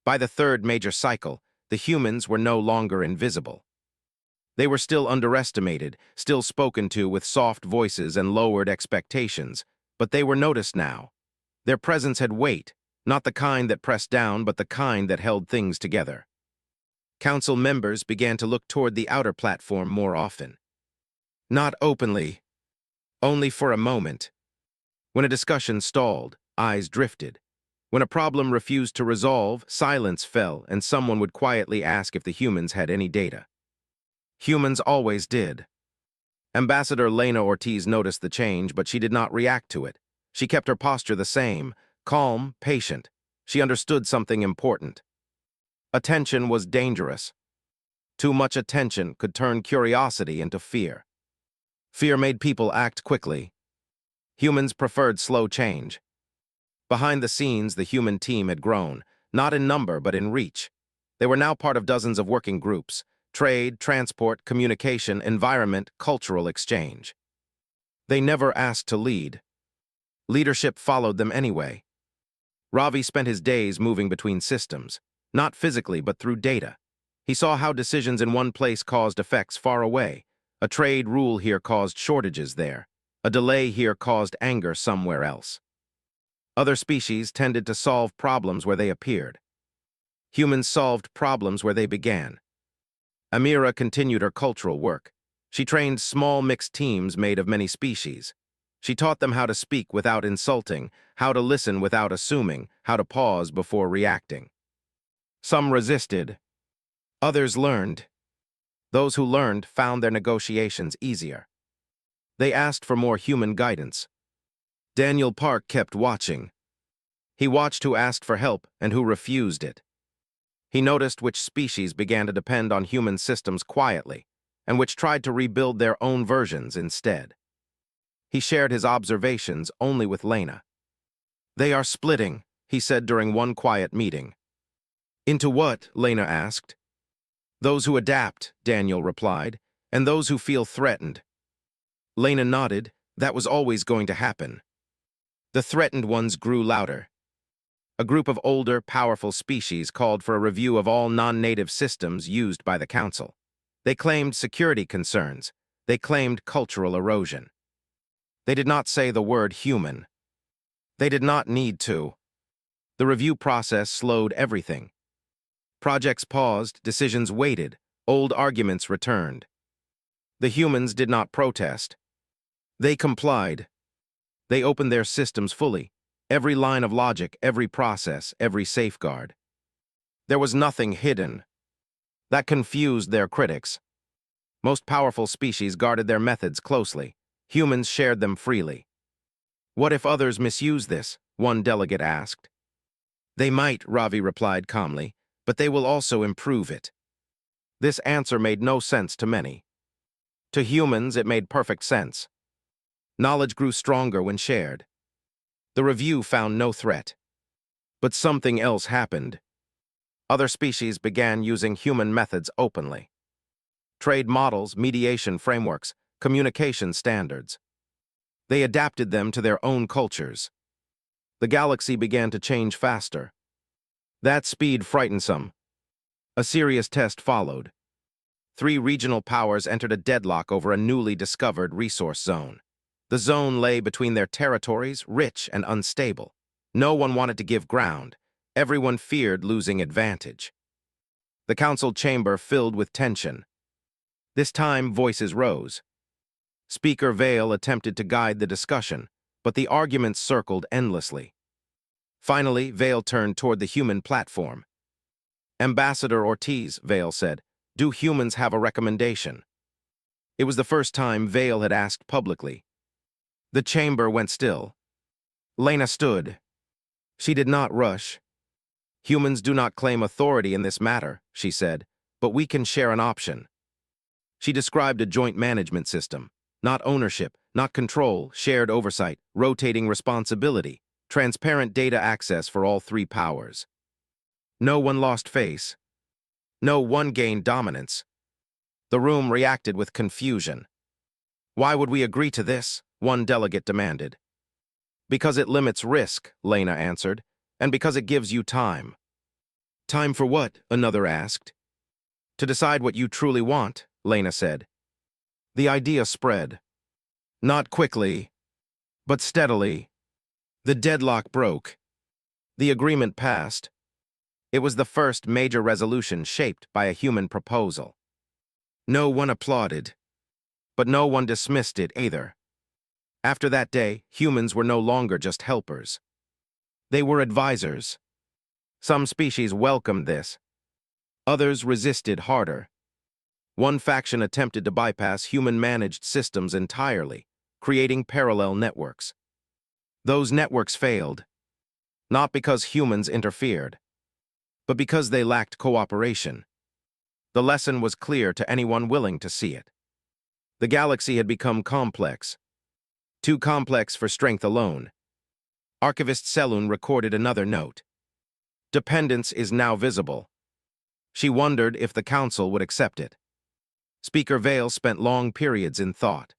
By the third major cycle, the humans were no longer invisible. They were still underestimated, still spoken to with soft voices and lowered expectations, but they were noticed now. Their presence had weight, not the kind that pressed down, but the kind that held things together. Council members began to look toward the outer platform more often. Not openly, only for a moment. When a discussion stalled, eyes drifted. When a problem refused to resolve, silence fell, and someone would quietly ask if the humans had any data. Humans always did. Ambassador Lena Ortiz noticed the change, but she did not react to it. She kept her posture the same, calm, patient. She understood something important. Attention was dangerous. Too much attention could turn curiosity into fear. Fear made people act quickly. Humans preferred slow change. Behind the scenes, the human team had grown, not in number but in reach. They were now part of dozens of working groups: trade, transport, communication, environment, cultural exchange. They never asked to lead. Leadership followed them anyway. Ravi spent his days moving between systems, not physically but through data. He saw how decisions in one place caused effects far away. A trade rule here caused shortages there. A delay here caused anger somewhere else. Other species tended to solve problems where they appeared. Humans solved problems where they began. Amira continued her cultural work. She trained small mixed teams made of many species. She taught them how to speak without insulting, how to listen without assuming, how to pause before reacting. Some resisted. Others learned. Those who learned found their negotiations easier. They asked for more human guidance. Daniel Park kept watching. He watched who asked for help and who refused it. He noticed which species began to depend on human systems quietly, and which tried to rebuild their own versions instead. He shared his observations only with Lena. "They are splitting," he said during one quiet meeting. "Into what?" Lena asked. "Those who adapt," Daniel replied, "and those who feel threatened." Lena nodded. That was always going to happen. The threatened ones grew louder. A group of older, powerful species called for a review of all non-native systems used by the Council. They claimed security concerns. They claimed cultural erosion. They did not say the word human. They did not need to. The review process slowed everything. Projects paused, decisions waited, old arguments returned. The humans did not protest. They complied. They opened their systems fully, every line of logic, every process, every safeguard. There was nothing hidden. That confused their critics. Most powerful species guarded their methods closely. Humans shared them freely. "What if others misuse this?" one delegate asked. "They might," Ravi replied calmly, "but they will also improve it." This answer made no sense to many. To humans, it made perfect sense. Knowledge grew stronger when shared. The review found no threat. But something else happened. Other species began using human methods openly. Trade models, mediation frameworks, communication standards. They adapted them to their own cultures. The galaxy began to change faster. That speed frightened some. A serious test followed. 3 regional powers entered a deadlock over a newly discovered resource zone. The zone lay between their territories, rich and unstable. No one wanted to give ground. Everyone feared losing advantage. The council chamber filled with tension. This time, voices rose. Speaker Vale attempted to guide the discussion, but the arguments circled endlessly. Finally, Vale turned toward the human platform. "Ambassador Ortiz," Vale said, "do humans have a recommendation?" It was the first time Vale had asked publicly. The chamber went still. Lena stood. She did not rush. "Humans do not claim authority in this matter," she said, "but we can share an option." She described a joint management system. Not ownership, not control, shared oversight, rotating responsibility, transparent data access for all 3 powers. No one lost face. No one gained dominance. The room reacted with confusion. "Why would we agree to this?" one delegate demanded. "Because it limits risk," Lena answered, "and because it gives you time." Time for what? Another asked. To decide what you truly want, Lena said. The idea spread. Not quickly, but steadily. The deadlock broke. The agreement passed. It was the first major resolution shaped by a human proposal. No one applauded, but no one dismissed it either. After that day, humans were no longer just helpers. They were advisors. Some species welcomed this. Others resisted harder. One faction attempted to bypass human-managed systems entirely, creating parallel networks. Those networks failed, not because humans interfered, but because they lacked cooperation. The lesson was clear to anyone willing to see it. The galaxy had become complex, too complex for strength alone. Archivist Selun recorded another note. Dependence is now visible. She wondered if the Council would accept it. Speaker Vale spent long periods in thought.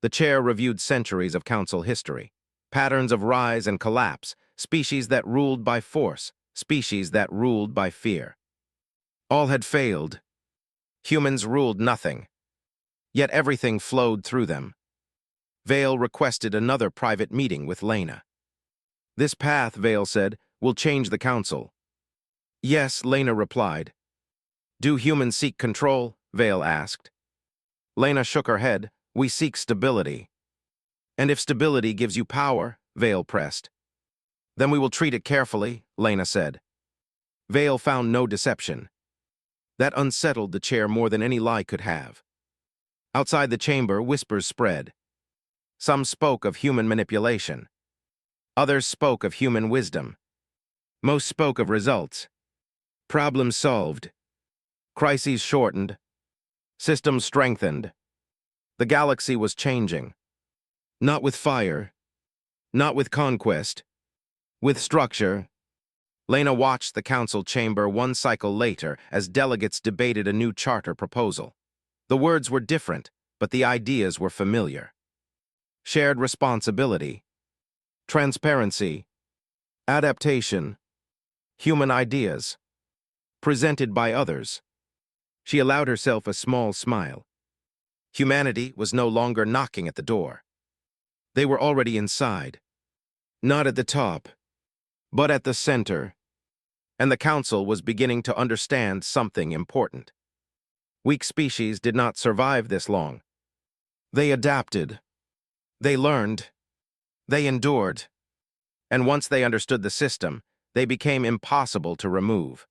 The chair reviewed centuries of Council history, patterns of rise and collapse, species that ruled by force, species that ruled by fear. All had failed. Humans ruled nothing. Yet everything flowed through them. Vale requested another private meeting with Lena. This path, Vale said, will change the Council. Yes, Lena replied. Do humans seek control? Vale asked. Lena shook her head. We seek stability. And if stability gives you power, Vale pressed. Then we will treat it carefully, Lena said. Vale found no deception. That unsettled the chair more than any lie could have. Outside the chamber, whispers spread. Some spoke of human manipulation. Others spoke of human wisdom. Most spoke of results. Problems solved. Crises shortened. Systems strengthened. The galaxy was changing. Not with fire. Not with conquest. With structure. Lena watched the council chamber one cycle later as delegates debated a new charter proposal. The words were different, but the ideas were familiar. Shared responsibility. Transparency. Adaptation. Human ideas. Presented by others. She allowed herself a small smile. Humanity was no longer knocking at the door. They were already inside. Not at the top, but at the center. And the council was beginning to understand something important. Weak species did not survive this long. They adapted. They learned. They endured. And once they understood the system, they became impossible to remove.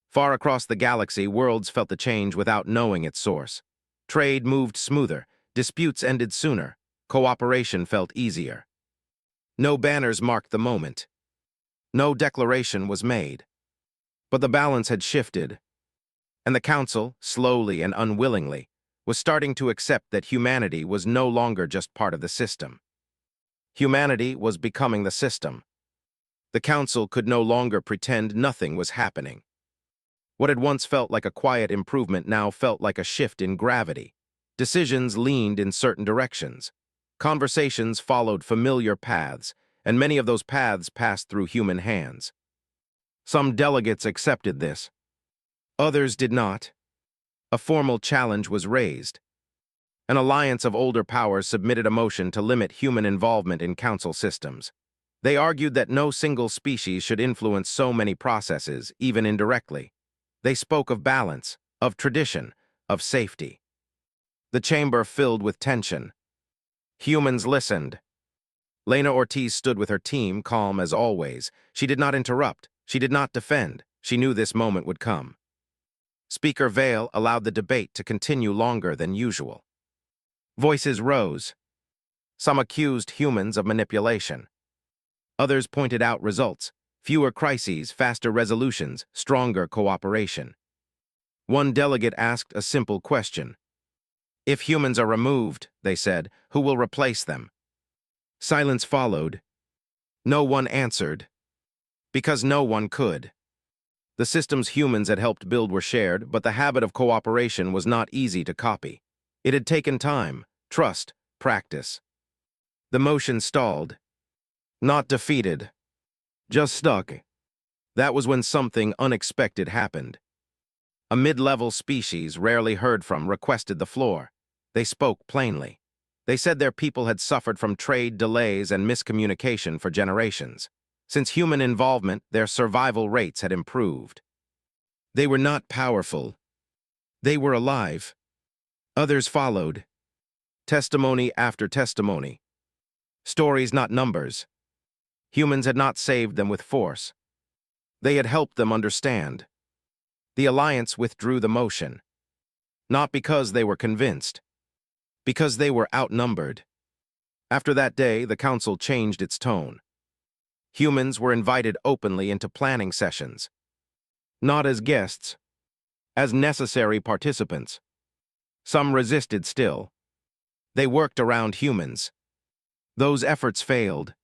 Far across the galaxy, worlds felt the change without knowing its source. Trade moved smoother, disputes ended sooner, cooperation felt easier. No banners marked the moment. No declaration was made. But the balance had shifted, and the Council, slowly and unwillingly, was starting to accept that humanity was no longer just part of the system. Humanity was becoming the system. The Council could no longer pretend nothing was happening. What had once felt like a quiet improvement now felt like a shift in gravity. Decisions leaned in certain directions. Conversations followed familiar paths, and many of those paths passed through human hands. Some delegates accepted this. Others did not. A formal challenge was raised. An alliance of older powers submitted a motion to limit human involvement in council systems. They argued that no single species should influence so many processes, even indirectly. They spoke of balance, of tradition, of safety. The chamber filled with tension. Humans listened. Lena Ortiz stood with her team, calm as always. She did not interrupt. She did not defend. She knew this moment would come. Speaker Vale allowed the debate to continue longer than usual. Voices rose. Some accused humans of manipulation. Others pointed out results. Fewer crises, faster resolutions, stronger cooperation. One delegate asked a simple question. If humans are removed, they said, who will replace them? Silence followed. No one answered. Because no one could. The systems humans had helped build were shared, but the habit of cooperation was not easy to copy. It had taken time, trust, practice. The motion stalled. Not defeated. Just stuck. That was when something unexpected happened. A mid-level species rarely heard from requested the floor. They spoke plainly. They said their people had suffered from trade delays and miscommunication for generations. Since human involvement, their survival rates had improved. They were not powerful. They were alive. Others followed. Testimony after testimony. Stories, not numbers. Humans had not saved them with force. They had helped them understand. The Alliance withdrew the motion. Not because they were convinced. Because they were outnumbered. After that day, the Council changed its tone. Humans were invited openly into planning sessions. Not as guests. As necessary participants. Some resisted still. They worked around humans. Those efforts failed.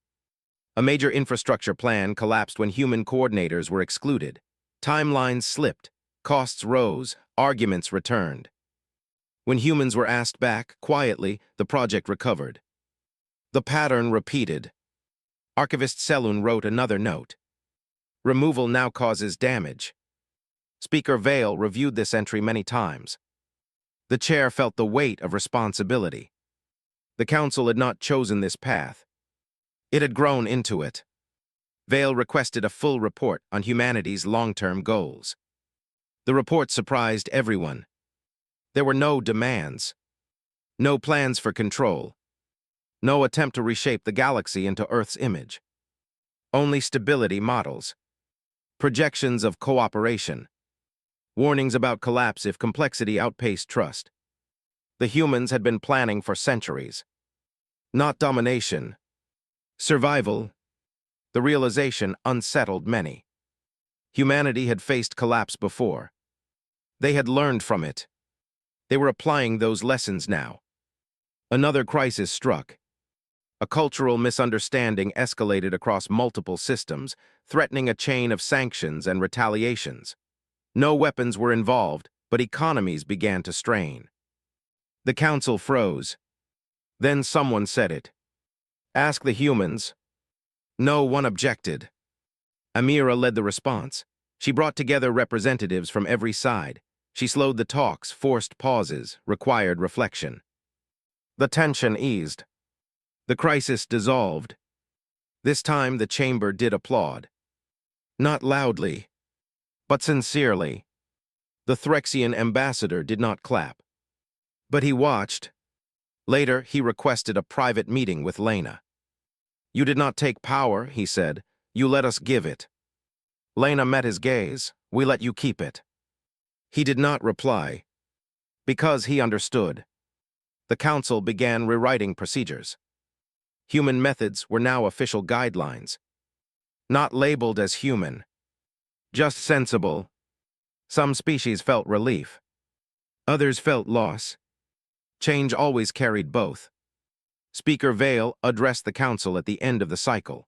A major infrastructure plan collapsed when human coordinators were excluded. Timelines slipped. Costs rose. Arguments returned. When humans were asked back, quietly, the project recovered. The pattern repeated. Archivist Selun wrote another note. Removal now causes damage. Speaker Vale reviewed this entry many times. The chair felt the weight of responsibility. The council had not chosen this path. It had grown into it. Vale requested a full report on humanity's long-term goals. The report surprised everyone. There were no demands. No plans for control. No attempt to reshape the galaxy into Earth's image. Only stability models. Projections of cooperation. Warnings about collapse if complexity outpaced trust. The humans had been planning for centuries. Not domination. Survival. The realization unsettled many. Humanity had faced collapse before. They had learned from it. They were applying those lessons now. Another crisis struck. A cultural misunderstanding escalated across multiple systems, threatening a chain of sanctions and retaliations. No weapons were involved, but economies began to strain. The council froze. Then someone said it. Ask the humans. No one objected. Amira led the response. She brought together representatives from every side. She slowed the talks, forced pauses, required reflection. The tension eased. The crisis dissolved. This time the chamber did applaud. Not loudly, but sincerely. The Threxian ambassador did not clap. But he watched. Later, he requested a private meeting with Lena. You did not take power, he said. You let us give it. Lena met his gaze. We let you keep it. He did not reply. Because he understood. The council began rewriting procedures. Human methods were now official guidelines. Not labeled as human. Just sensible. Some species felt relief. Others felt loss. Change always carried both. Speaker Vale addressed the council at the end of the cycle.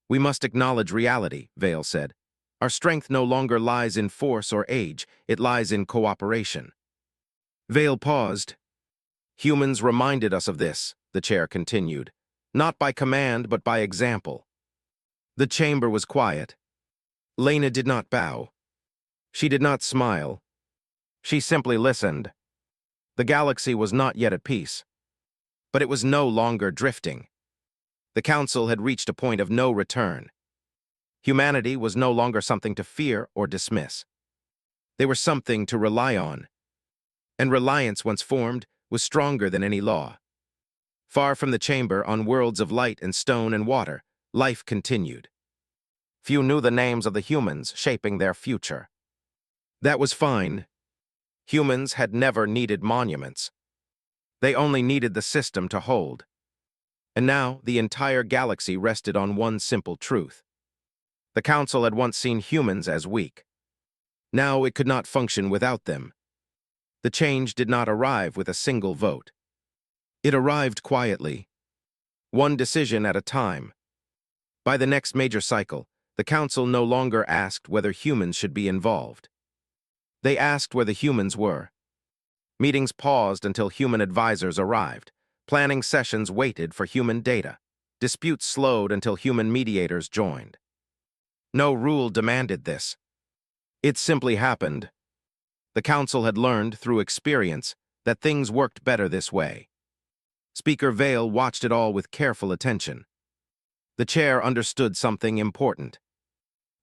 We must acknowledge reality, Vale said. Our strength no longer lies in force or age, it lies in cooperation. Vale paused. Humans reminded us of this, the chair continued. Not by command, but by example. The chamber was quiet. Lena did not bow. She did not smile. She simply listened. The galaxy was not yet at peace. But it was no longer drifting. The council had reached a point of no return. Humanity was no longer something to fear or dismiss. They were something to rely on. And reliance, once formed, was stronger than any law. Far from the chamber, on worlds of light and stone and water, life continued. Few knew the names of the humans shaping their future. That was fine. Humans had never needed monuments. They only needed the system to hold. And now, the entire galaxy rested on one simple truth. The council had once seen humans as weak. Now it could not function without them. The change did not arrive with a single vote. It arrived quietly, one decision at a time. By the next major cycle, the council no longer asked whether humans should be involved. They asked where the humans were. Meetings paused until human advisors arrived. Planning sessions waited for human data. Disputes slowed until human mediators joined. No rule demanded this. It simply happened. The council had learned through experience that things worked better this way. Speaker Vale watched it all with careful attention. The chair understood something important.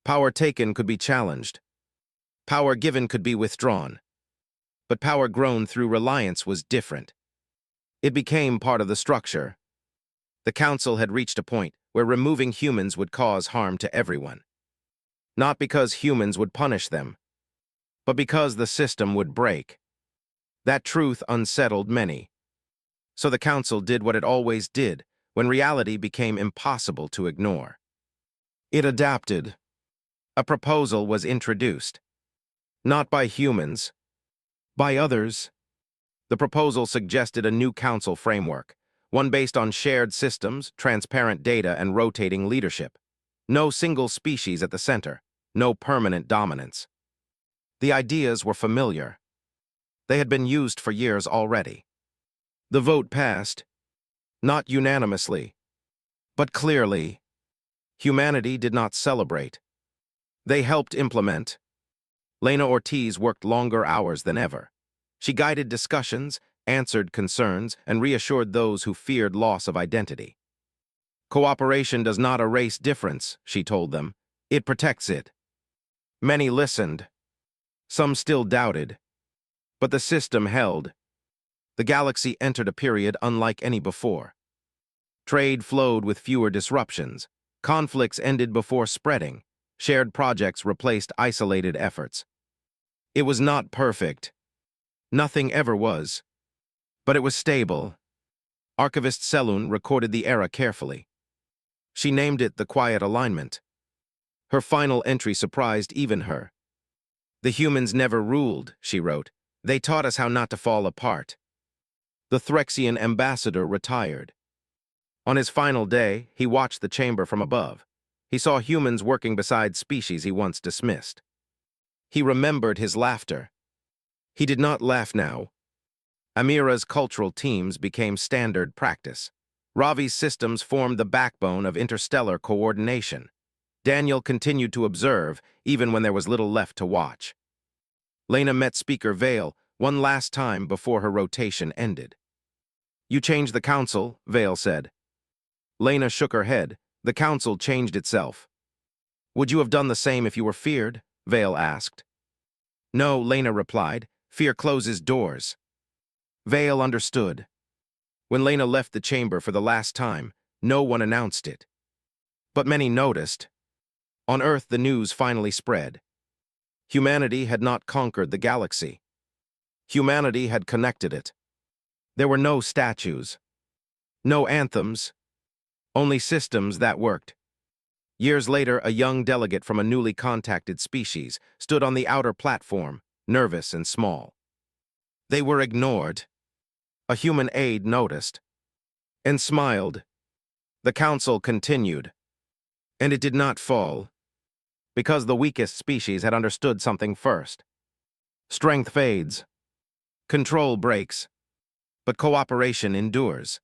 Power taken could be challenged. Power given could be withdrawn. But power grown through reliance was different. It became part of the structure. The council had reached a point where removing humans would cause harm to everyone. Not because humans would punish them, but because the system would break. That truth unsettled many. So the council did what it always did when reality became impossible to ignore. It adapted. A proposal was introduced. Not by humans, by others. The proposal suggested a new council framework, one based on shared systems, transparent data, and rotating leadership. No single species at the center, no permanent dominance. The ideas were familiar. They had been used for years already. The vote passed, not unanimously, but clearly. Humanity did not celebrate. They helped implement. Lena Ortiz worked longer hours than ever. She guided discussions, answered concerns, and reassured those who feared loss of identity. Cooperation does not erase difference, she told them. It protects it. Many listened. Some still doubted. But the system held. The galaxy entered a period unlike any before. Trade flowed with fewer disruptions. Conflicts ended before spreading. Shared projects replaced isolated efforts. It was not perfect. Nothing ever was. But it was stable. Archivist Selun recorded the era carefully. She named it the Quiet Alignment. Her final entry surprised even her. The humans never ruled, she wrote. They taught us how not to fall apart. The Threxian ambassador retired. On his final day, he watched the chamber from above. He saw humans working beside species he once dismissed. He remembered his laughter. He did not laugh now. Amira's cultural teams became standard practice. Ravi's systems formed the backbone of interstellar coordination. Daniel continued to observe, even when there was little left to watch. Lena met Speaker Vale one last time before her rotation ended. You changed the council, Vale said. Lena shook her head. The council changed itself. Would you have done the same if you were feared? Vale asked. No, Lena replied. Fear closes doors. Vale understood. When Lena left the chamber for the last time, no one announced it. But many noticed. On Earth, the news finally spread. Humanity had not conquered the galaxy. Humanity had connected it. There were no statues, no anthems, only systems that worked. Years later, a young delegate from a newly contacted species stood on the outer platform, nervous and small. They were ignored. A human aide noticed and smiled. The council continued. And it did not fall, because the weakest species had understood something first. Strength fades. Control breaks. But cooperation endures.